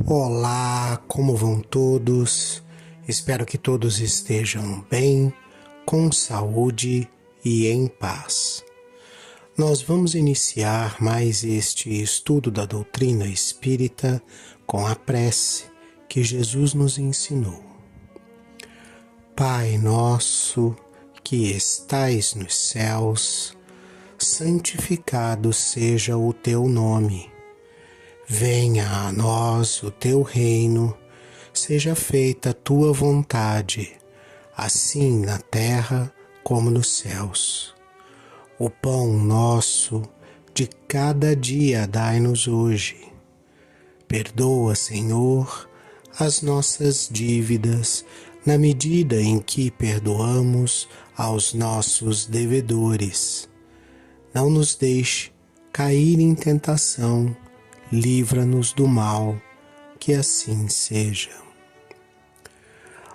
Olá, como vão todos? Espero que todos estejam bem, com saúde e em paz. Nós vamos iniciar mais este estudo da doutrina espírita com a prece que Jesus nos ensinou. Pai nosso, que estais nos céus, santificado seja o teu nome. Venha a nós o teu reino, seja feita a tua vontade, assim na terra como nos céus. O pão nosso de cada dia dai-nos hoje. Perdoa, Senhor, as nossas dívidas, na medida em que perdoamos aos nossos devedores. Não nos deixe cair em tentação, livra-nos do mal, que assim seja.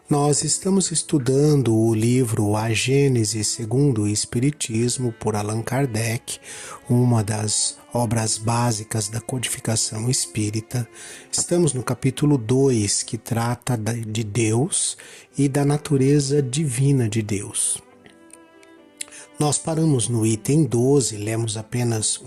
Nós estamos estudando o livro A Gênese segundo o Espiritismo, por Allan Kardec, uma das obras básicas da codificação espírita. Estamos no capítulo 2, que trata de Deus e da natureza divina de Deus. Nós paramos no item 12, lemos apenas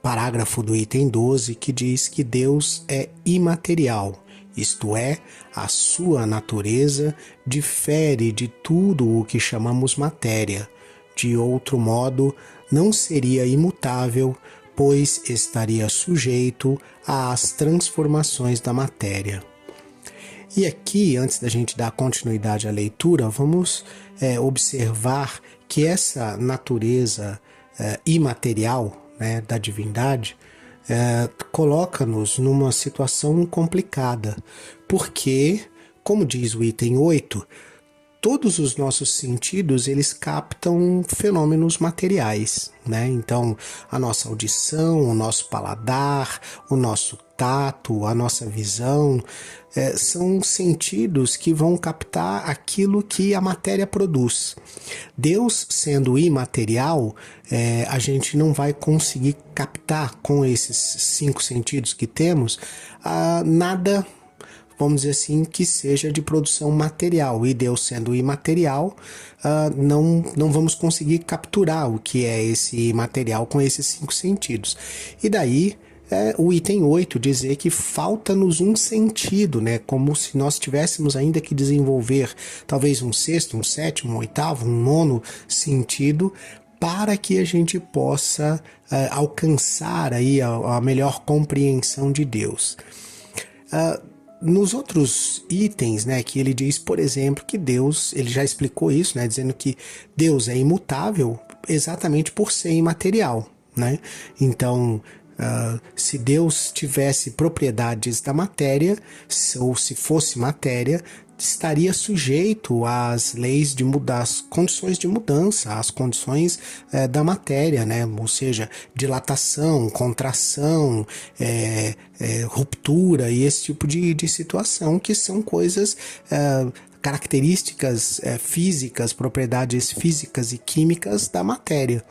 parágrafo do item 12, que diz que Deus é imaterial, isto é, a sua natureza difere de tudo o que chamamos matéria. De outro modo, não seria imutável, pois estaria sujeito às transformações da matéria. E aqui, antes da gente dar continuidade à leitura, vamos observar que essa natureza imaterial, da divindade, coloca-nos numa situação complicada, porque, como diz o item 8, todos os nossos sentidos eles captam fenômenos materiais, Então, a nossa audição, o nosso paladar, o nosso tato, a nossa visão, são sentidos que vão captar aquilo que a matéria produz. Deus sendo imaterial, a gente não vai conseguir captar com esses 5 sentidos que temos nada, vamos dizer assim, que seja de produção material. E Deus sendo imaterial, não vamos conseguir capturar o que é esse material com esses 5 sentidos. E daí o item 8 dizer que falta-nos um sentido, como se nós tivéssemos ainda que desenvolver talvez um 6º, um 7º, um 8º, um 9º sentido para que a gente possa alcançar aí a melhor compreensão de Deus. Nos outros itens, que ele diz, por exemplo, que Deus, ele já explicou isso, dizendo que Deus é imutável exatamente por ser imaterial, Então, se Deus tivesse propriedades da matéria, ou se fosse matéria, estaria sujeito às leis às condições de mudança, às condições da matéria, ou seja, dilatação, contração, ruptura e esse tipo de situação, que são coisas, características físicas, propriedades físicas e químicas da matéria.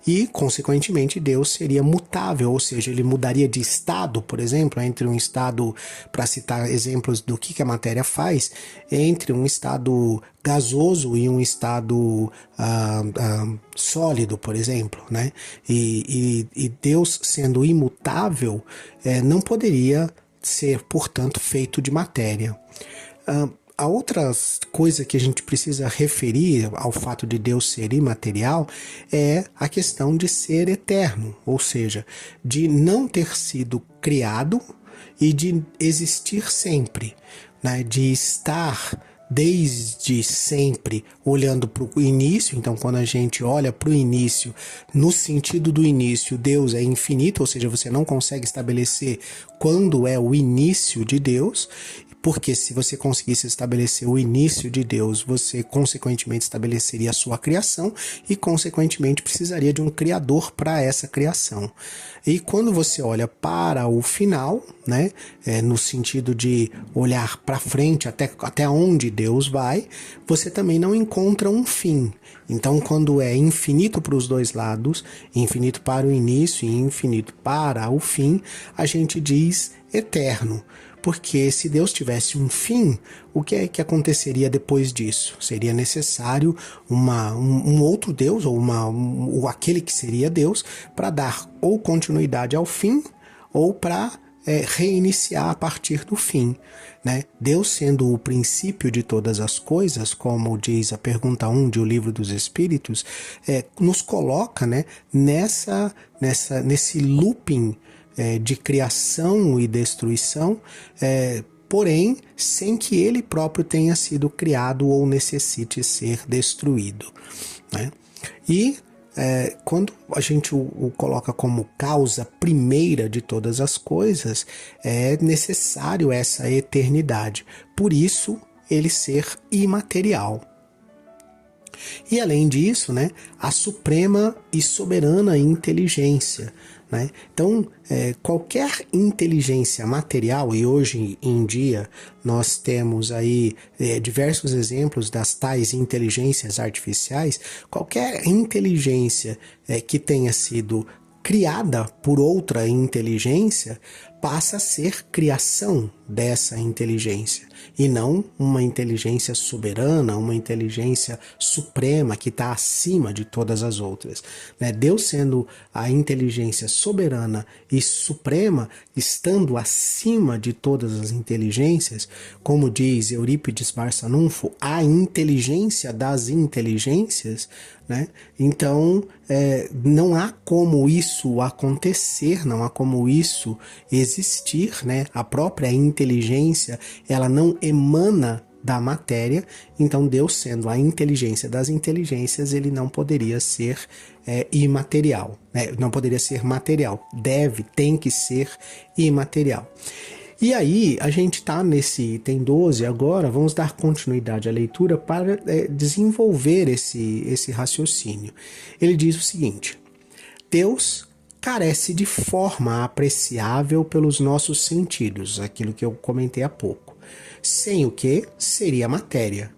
E, consequentemente, Deus seria mutável, ou seja, ele mudaria de estado, por exemplo, entre um estado, para citar exemplos do que a matéria faz, entre um estado gasoso e um estado sólido, por exemplo, E Deus, sendo imutável, não poderia ser, portanto, feito de matéria. A outra coisa que a gente precisa referir ao fato de Deus ser imaterial é a questão de ser eterno, ou seja, de não ter sido criado e de existir sempre, de estar desde sempre olhando para o início. Então, quando a gente olha para o início, no sentido do início, Deus é infinito, ou seja, você não consegue estabelecer quando é o início de Deus. porque se você conseguisse estabelecer o início de Deus, você consequentemente estabeleceria a sua criação e consequentemente precisaria de um criador para essa criação. E quando você olha para o final, né, no sentido de olhar para frente até onde Deus vai, você também não encontra um fim. Então, quando é infinito para os dois lados, infinito para o início e infinito para o fim, a gente diz eterno. Porque se Deus tivesse um fim, o que é que aconteceria depois disso? Seria necessário um outro Deus, ou aquele que seria Deus, para dar ou continuidade ao fim, ou para reiniciar a partir do fim. Né? Deus sendo o princípio de todas as coisas, como diz a pergunta 1 de O Livro dos Espíritos, nos coloca, né, nesse looping de criação e destruição, porém sem que ele próprio tenha sido criado ou necessite ser destruído. Né? E quando a gente o coloca como causa primeira de todas as coisas, é necessário essa eternidade. Por isso, ele ser imaterial. E além disso, né, a suprema e soberana inteligência. Né? Então, qualquer inteligência material, e hoje em dia nós temos aí diversos exemplos das tais inteligências artificiais, qualquer inteligência que tenha sido criada por outra inteligência passa a ser criação dessa inteligência e não uma inteligência soberana, uma inteligência suprema que está acima de todas as outras. Deus sendo a inteligência soberana e suprema, estando acima de todas as inteligências, como diz Eurípides Barçanufo, a inteligência das inteligências, né? Então, não há como isso acontecer, não há como isso existir, né? A própria inteligência, ela não emana da matéria, então Deus sendo a inteligência das inteligências, ele não poderia ser imaterial, né? Não poderia ser material, tem que ser imaterial. E aí, a gente está nesse item 12 agora, vamos dar continuidade à leitura para desenvolver esse raciocínio. Ele diz o seguinte: Deus carece de forma apreciável pelos nossos sentidos, aquilo que eu comentei há pouco, sem o que seria matéria.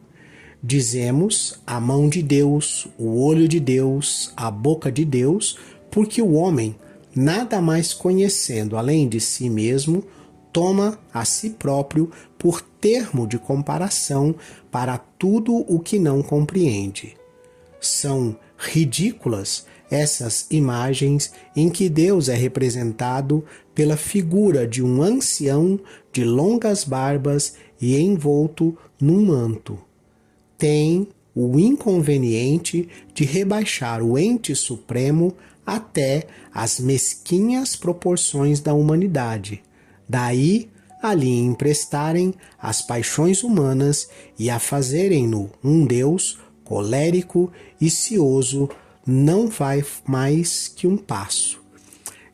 Dizemos a mão de Deus, o olho de Deus, a boca de Deus, porque o homem, nada mais conhecendo além de si mesmo, toma a si próprio por termo de comparação para tudo o que não compreende. São ridículas essas imagens em que Deus é representado pela figura de um ancião de longas barbas e envolto num manto. Tem o inconveniente de rebaixar o ente supremo até as mesquinhas proporções da humanidade. Daí a lhe emprestarem as paixões humanas e a fazerem-no um Deus colérico e cioso, não vai mais que um passo.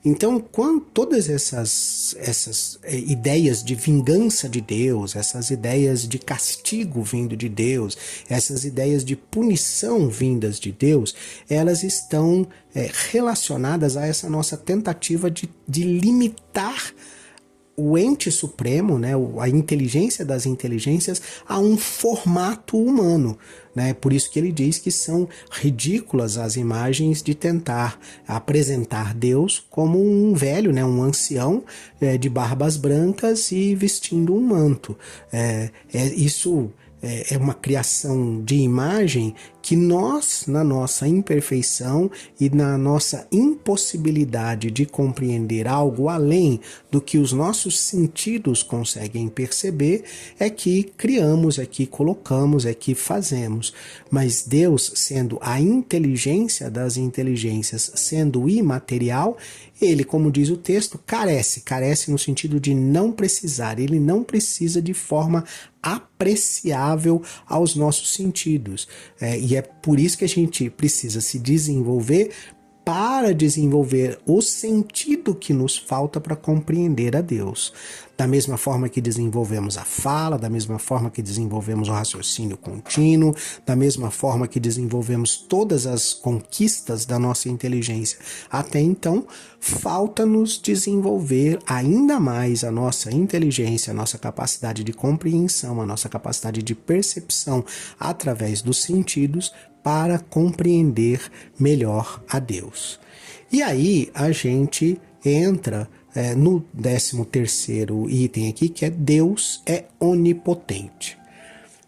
Então, quando todas essas ideias de vingança de Deus, essas ideias de castigo vindo de Deus, essas ideias de punição vindas de Deus, elas estão relacionadas a essa nossa tentativa de limitar o ente supremo, né, a inteligência das inteligências, a um formato humano. Né? Por isso que ele diz que são ridículas as imagens de tentar apresentar Deus como um velho, né, um ancião de barbas brancas e vestindo um manto. Isso é uma criação de imagem que nós, na nossa imperfeição e na nossa impossibilidade de compreender algo além do que os nossos sentidos conseguem perceber, é que criamos, é que colocamos, é que fazemos. Mas Deus, sendo a inteligência das inteligências, sendo imaterial, ele, como diz o texto, carece no sentido de não precisar, ele não precisa de forma apreciável aos nossos sentidos. E é por isso que a gente precisa se desenvolver para desenvolver o sentido que nos falta para compreender a Deus. Da mesma forma que desenvolvemos a fala, da mesma forma que desenvolvemos o raciocínio contínuo, da mesma forma que desenvolvemos todas as conquistas da nossa inteligência até então, falta-nos desenvolver ainda mais a nossa inteligência, a nossa capacidade de compreensão, a nossa capacidade de percepção através dos sentidos para compreender melhor a Deus. E aí a gente entra no 13º item aqui, que é Deus é onipotente.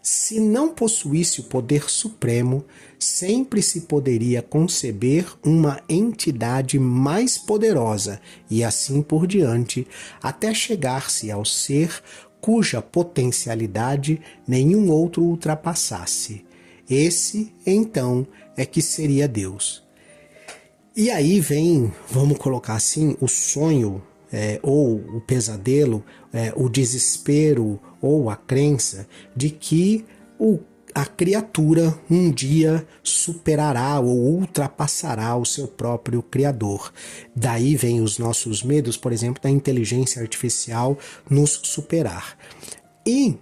Se não possuísse o poder supremo, sempre se poderia conceber uma entidade mais poderosa e assim por diante, até chegar-se ao ser cuja potencialidade nenhum outro ultrapassasse. Esse, então, é que seria Deus. E aí vem, vamos colocar assim, o sonho, ou o pesadelo, o desespero ou a crença de que a criatura um dia superará ou ultrapassará o seu próprio Criador. Daí vem os nossos medos, por exemplo, da inteligência artificial nos superar. E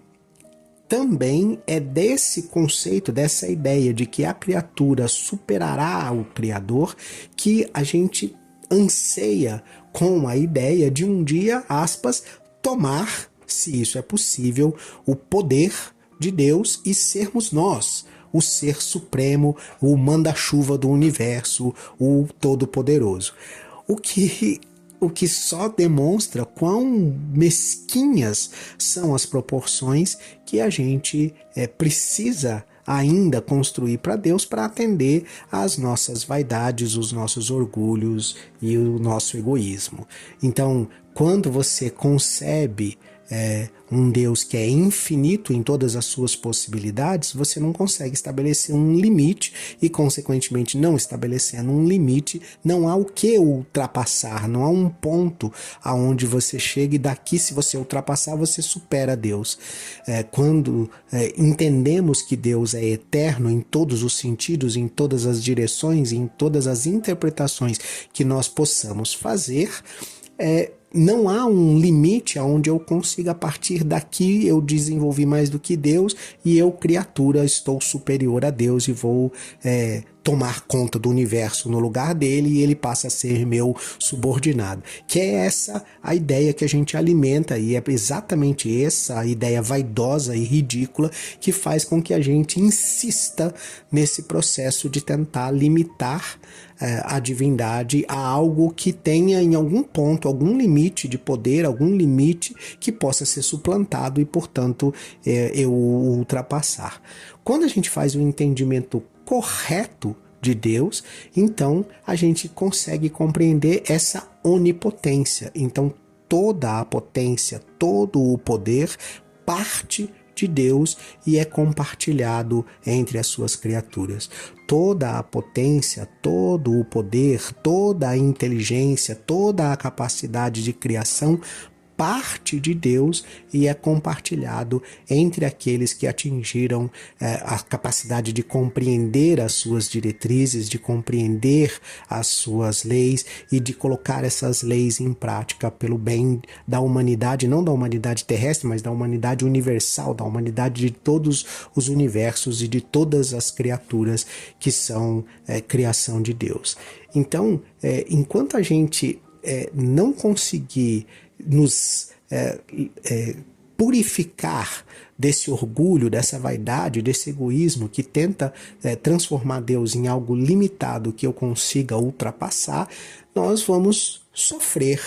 também é desse conceito, dessa ideia de que a criatura superará o Criador, que a gente anseia com a ideia de um dia, aspas, tomar, se isso é possível, o poder de Deus e sermos nós, o ser supremo, o manda-chuva do universo, o todo-poderoso. O que só demonstra quão mesquinhas são as proporções que a gente precisa ainda construir para Deus para atender às nossas vaidades, os nossos orgulhos e o nosso egoísmo. Então, quando você concebe um Deus que é infinito em todas as suas possibilidades, você não consegue estabelecer um limite e, consequentemente, não estabelecendo um limite, não há o que ultrapassar, não há um ponto aonde você chega e daqui, se você ultrapassar, você supera Deus. Quando entendemos que Deus é eterno em todos os sentidos, em todas as direções, em todas as interpretações que nós possamos fazer, não há um limite aonde eu consiga, a partir daqui, eu desenvolvi mais do que Deus e eu, criatura, estou superior a Deus e vou tomar conta do universo no lugar dele e ele passa a ser meu subordinado. Que é essa a ideia que a gente alimenta e é exatamente essa a ideia vaidosa e ridícula que faz com que a gente insista nesse processo de tentar limitar a divindade a algo que tenha em algum ponto, algum limite de poder, algum limite que possa ser suplantado e, portanto, eu ultrapassar. Quando a gente faz o entendimento correto de Deus, então a gente consegue compreender essa onipotência. Então, toda a potência, todo o poder parte de Deus e é compartilhado entre as suas criaturas. Toda a potência, todo o poder, toda a inteligência, toda a capacidade de criação parte de Deus e é compartilhado entre aqueles que atingiram a capacidade de compreender as suas diretrizes, de compreender as suas leis e de colocar essas leis em prática pelo bem da humanidade, não da humanidade terrestre, mas da humanidade universal, da humanidade de todos os universos e de todas as criaturas que são criação de Deus. Então, enquanto a gente não conseguir nos purificar desse orgulho, dessa vaidade, desse egoísmo que tenta transformar Deus em algo limitado que eu consiga ultrapassar, nós vamos sofrer,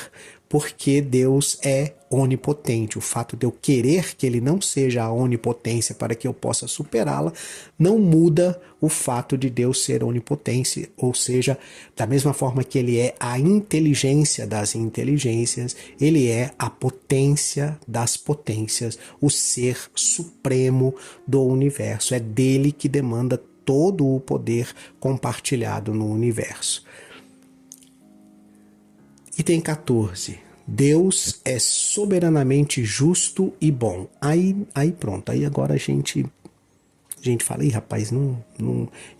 porque Deus é onipotente. O fato de eu querer que ele não seja a onipotência para que eu possa superá-la, não muda o fato de Deus ser onipotência, ou seja, da mesma forma que ele é a inteligência das inteligências, ele é a potência das potências, o ser supremo do universo. É dele que demanda todo o poder compartilhado no universo. Item 14. Deus é soberanamente justo e bom. Aí pronto, aí agora a gente a gente fala, ih, rapaz,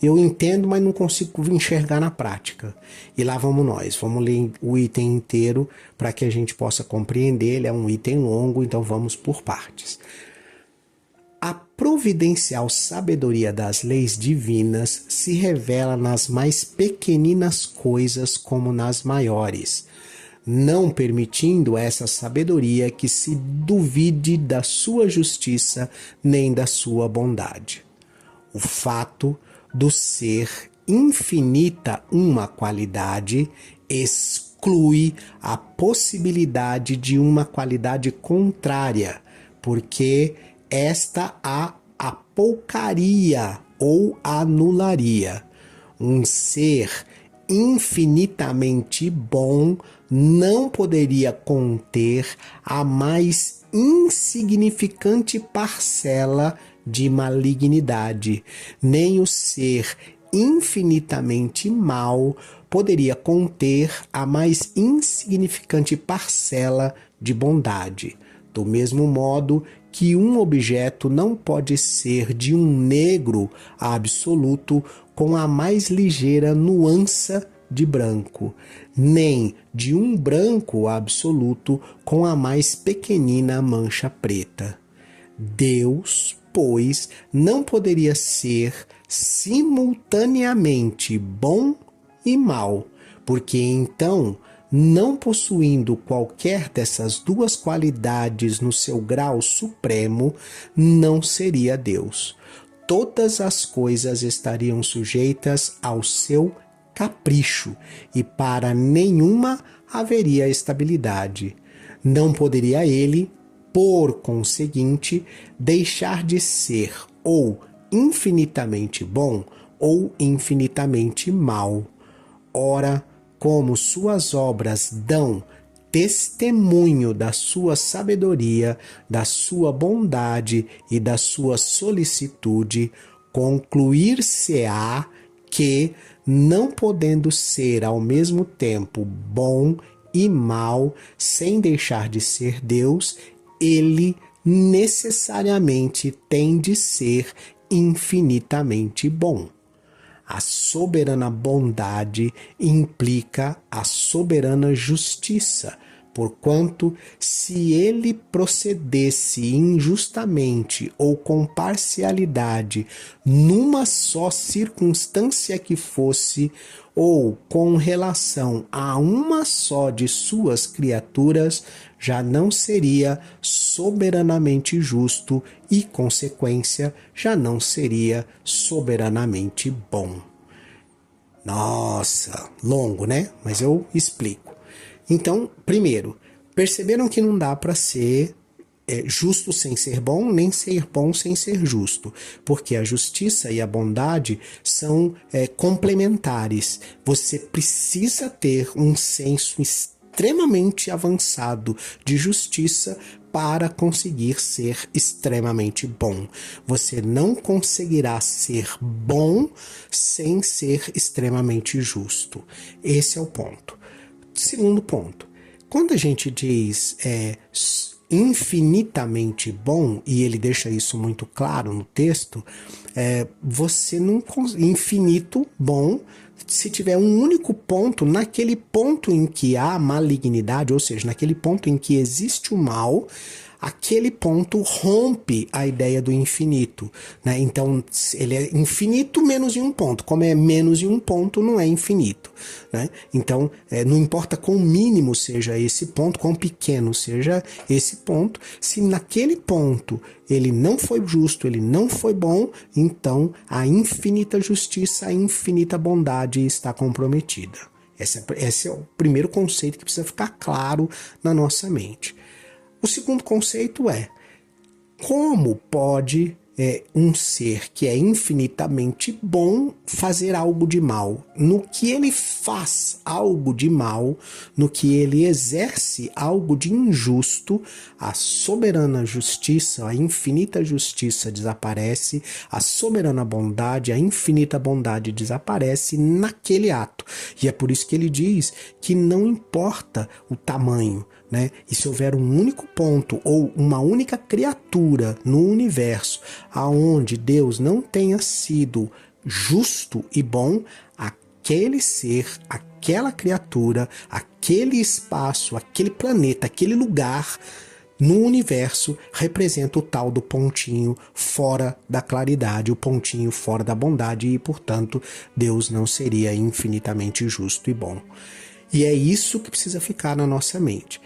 eu entendo, mas não consigo enxergar na prática. E lá vamos nós, vamos ler o item inteiro para que a gente possa compreender. Ele é um item longo, então vamos por partes. A providencial sabedoria das leis divinas se revela nas mais pequeninas coisas como nas maiores, não permitindo essa sabedoria que se duvide da sua justiça nem da sua bondade. O fato do ser infinita uma qualidade exclui a possibilidade de uma qualidade contrária, porque esta a apoucaria ou anularia. Um ser infinitamente bom não poderia conter a mais insignificante parcela de malignidade, nem o ser infinitamente mau poderia conter a mais insignificante parcela de bondade. Do mesmo modo que um objeto não pode ser de um negro absoluto com a mais ligeira nuance de branco, nem de um branco absoluto com a mais pequenina mancha preta. Deus, pois, não poderia ser simultaneamente bom e mal, porque então, não possuindo qualquer dessas duas qualidades no seu grau supremo, não seria Deus. Todas as coisas estariam sujeitas ao seu capricho, e para nenhuma haveria estabilidade. Não poderia ele, por conseguinte, deixar de ser ou infinitamente bom ou infinitamente mau. Ora, como suas obras dão testemunho da sua sabedoria, da sua bondade e da sua solicitude, concluir-se-á que, não podendo ser ao mesmo tempo bom e mal, sem deixar de ser Deus, ele necessariamente tem de ser infinitamente bom. A soberana bondade implica a soberana justiça, porquanto, se ele procedesse injustamente ou com parcialidade numa só circunstância que fosse, ou com relação a uma só de suas criaturas, já não seria soberanamente justo e, consequência, já não seria soberanamente bom. Nossa, longo, né? Mas eu explico. Então, primeiro, perceberam que não dá para ser justo sem ser bom, nem ser bom sem ser justo, porque a justiça e a bondade são complementares. Você precisa ter um senso extremamente avançado de justiça para conseguir ser extremamente bom. Você não conseguirá ser bom sem ser extremamente justo. Esse é o ponto. Segundo ponto, quando a gente diz infinitamente bom, e ele deixa isso muito claro no texto, você não infinito bom se tiver um único ponto, naquele ponto em que há malignidade, ou seja, naquele ponto em que existe o mal, aquele ponto rompe a ideia do infinito, né? Então, ele é infinito menos em um ponto. Como é menos em um ponto, não é infinito, né? Então, não importa quão mínimo seja esse ponto, quão pequeno seja esse ponto, se naquele ponto ele não foi justo, ele não foi bom, então a infinita justiça, a infinita bondade está comprometida. Esse é o primeiro conceito que precisa ficar claro na nossa mente. O segundo conceito é: como pode um ser que é infinitamente bom fazer algo de mal? No que ele faz algo de mal, no que ele exerce algo de injusto, a soberana justiça, a infinita justiça desaparece, a soberana bondade, a infinita bondade desaparece naquele ato. E é por isso que ele diz que não importa o tamanho, né? E se houver um único ponto ou uma única criatura no universo aonde Deus não tenha sido justo e bom, aquele ser, aquela criatura, aquele espaço, aquele planeta, aquele lugar no universo representa o tal do pontinho fora da claridade, o pontinho fora da bondade e, portanto, Deus não seria infinitamente justo e bom. E é isso que precisa ficar na nossa mente.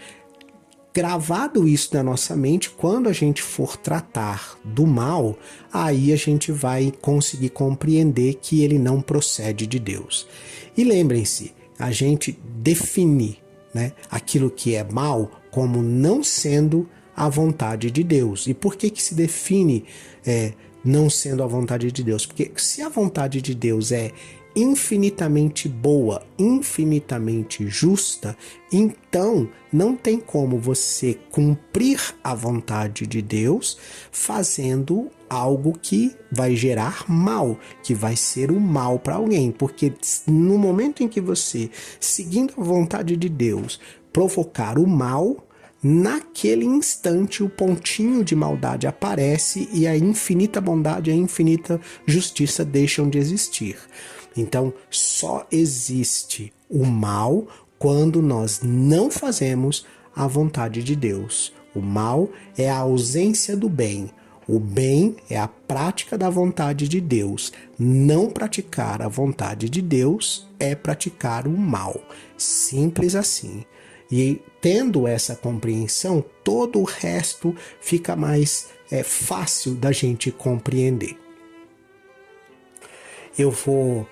Gravado isso na nossa mente, quando a gente for tratar do mal, aí a gente vai conseguir compreender que ele não procede de Deus. E lembrem-se, a gente define, né, aquilo que é mal como não sendo a vontade de Deus. E por que se define não sendo a vontade de Deus? Porque se a vontade de Deus é infinitamente boa, infinitamente justa, então não tem como você cumprir a vontade de Deus fazendo algo que vai gerar mal, que vai ser o mal para alguém, porque no momento em que você, seguindo a vontade de Deus, provocar o mal, naquele instante o pontinho de maldade aparece e a infinita bondade e a infinita justiça deixam de existir. Então, só existe o mal quando nós não fazemos a vontade de Deus. O mal é a ausência do bem. O bem é a prática da vontade de Deus. Não praticar a vontade de Deus é praticar o mal. Simples assim. E tendo essa compreensão, todo o resto fica mais fácil da gente compreender. Eu vou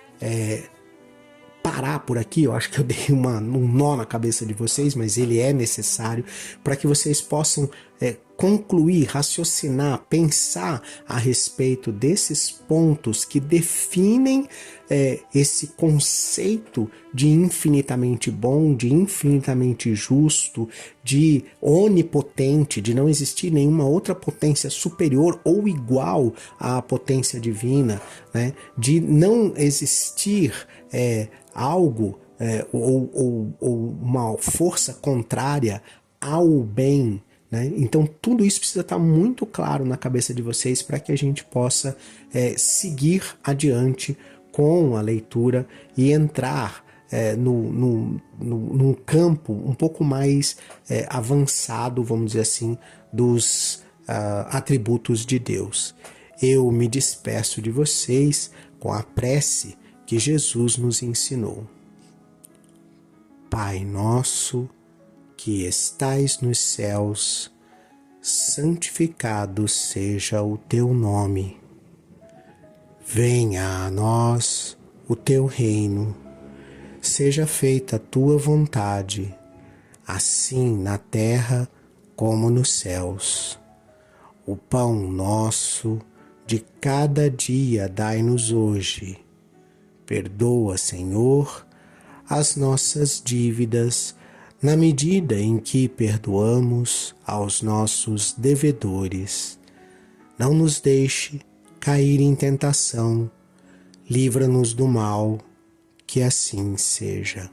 parar por aqui, eu acho que eu dei um nó na cabeça de vocês, mas ele é necessário para que vocês possam concluir, raciocinar, pensar a respeito desses pontos que definem esse conceito de infinitamente bom, de infinitamente justo, de onipotente, de não existir nenhuma outra potência superior ou igual à potência divina, né? De não existir algo ou uma força contrária ao bem, né? Então tudo isso precisa estar muito claro na cabeça de vocês para que a gente possa seguir adiante com a leitura e entrar num campo um pouco mais avançado, vamos dizer assim, dos atributos de Deus. Eu me despeço de vocês com a prece que Jesus nos ensinou. Pai nosso, que estais nos céus, santificado seja o teu nome. Venha a nós o teu reino, seja feita a tua vontade, assim na terra como nos céus. O pão nosso de cada dia dai-nos hoje. Perdoa, Senhor, as nossas dívidas, na medida em que perdoamos aos nossos devedores. Não nos deixe cair em tentação, livra-nos do mal, que assim seja.